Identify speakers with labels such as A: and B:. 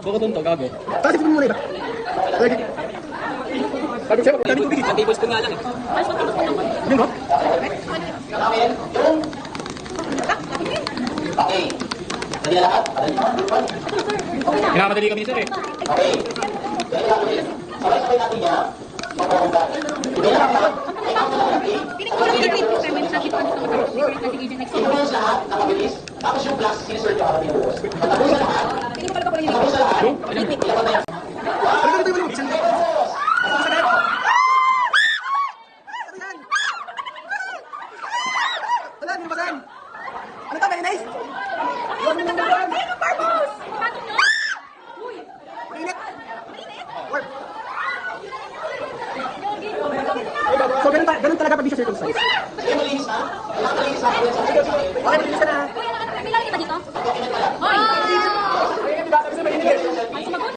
A: Buko to, gago.
B: Kasi mo muna iba. Sabi siya, kami tubig dito.
A: Tablespoon nga lang eh.
B: Yun ba?
C: Okay. Dali na lahat.
A: Pinamadali kami sir eh.
C: Okay. Sabay-sabay natin yan. Hindi na lahat.
D: Pinagkulang yung grade requirement sa dito sa investigation next
C: Ito yung lahat, nakabilis. Tapos yung glass, sinisort yung harapin bukas. Tapos sa lahat. Tapos sa lahat. Ilaban na yan.
B: Ano dito yung isang wala, hindi ba saan? Ano to, mayonnaise? Mainit. Warm. So, ganun talaga pag di siya circumcised.
C: Sige, malinis na. Malinis na.
B: Okay, malinis ka na.
D: May lang kita dito?
B: Ayun, di ba? Sabi sa mainit.